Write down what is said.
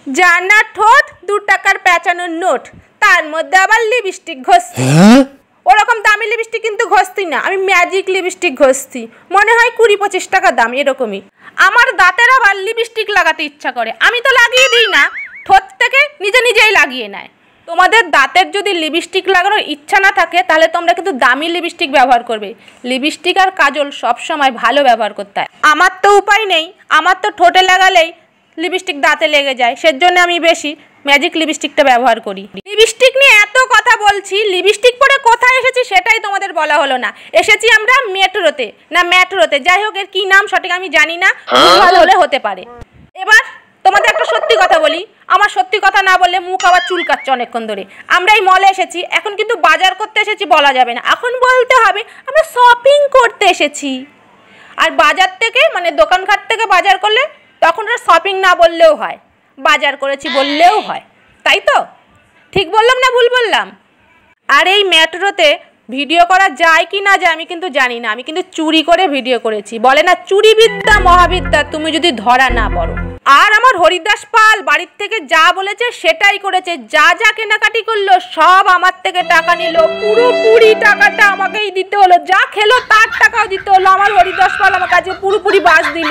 জানা ঠোঁট 2 টাকার পেঁচানোর নোট, তার মধ্যে আবার লিপস্টিক ঘষছি। ওরকম দামি লিপস্টিক কিন্তু ঘষতি না, আমি ম্যাজিক লিপস্টিক ঘষছি, মনে হয় 20-25 টাকা দাম এরকমই। আমার দাঁতের আবার লিপস্টিক লাগাতে ইচ্ছা করে, আমি তো লাগিয়ে দিই না, ঠোঁট থেকে নিজেই লাগিয়ে নেয়। তোমাদের দাঁতের যদি লিপস্টিক লাগানোর ইচ্ছা না থাকে তাহলে তোমরা কিন্তু দামি লিপস্টিক ব্যবহার করবে। লিপস্টিক আর কাজল সবসময় ভালো ব্যবহার করতে হয়। আমার তো উপায় নেই, আমার তো ঠোঁটে লাগালেই লিপস্টিক দাঁতে লেগে যায়, সেজন্য আমি বেশি ম্যাজিক লিপস্টিকটা ব্যবহার করি। লিপস্টিক নিয়ে এত কথা বলছি, লিপস্টিক পরে কোথায় এসেছি সেটাই তোমাদের বলা হলো না। এসেছি আমরা মেট্রোতে, যাই হোক এর কি নাম সঠিক আমি জানি না, ভালো হলে হতে পারে। এবার তোমাদের একটা সত্যি কথা বলি, আমার সত্যি কথা না বললে মুখ আবার চুলকাচ্ছে অনেকক্ষণ ধরে। আমরা এই মলে এসেছি, এখন কিন্তু বাজার করতে এসেছি বলা যাবে না, এখন বলতে হবে আমরা শপিং করতে এসেছি। আর বাজার থেকে মানে দোকানঘাট থেকে বাজার করলে তখন আর শপিং না বললেও হয়, বাজার করেছি বললেও হয়, তাই তো? ঠিক বললাম না ভুল বললাম? আর এই মেট্রোতে ভিডিও করা যায় কি না যায় আমি কিন্তু জানি না, আমি কিন্তু চুরি করে ভিডিও করেছি। বলে না চুরি বিদ্যা মহাবিদ্যা, তুমি যদি ধরা না পড়ো। আর আমার হরিদাস পাল বাড়ির থেকে যা বলেছে সেটাই করেছে, যা কেনাকাটি করলো সব আমার থেকে টাকা নিল, পুরোপুরি টাকাটা আমাকেই দিতে হলো, যা খেলো তার টাকাও দিতে হলো। আমার হরিদাস পাল আমার কাছে পুরোপুরি বাস দিল।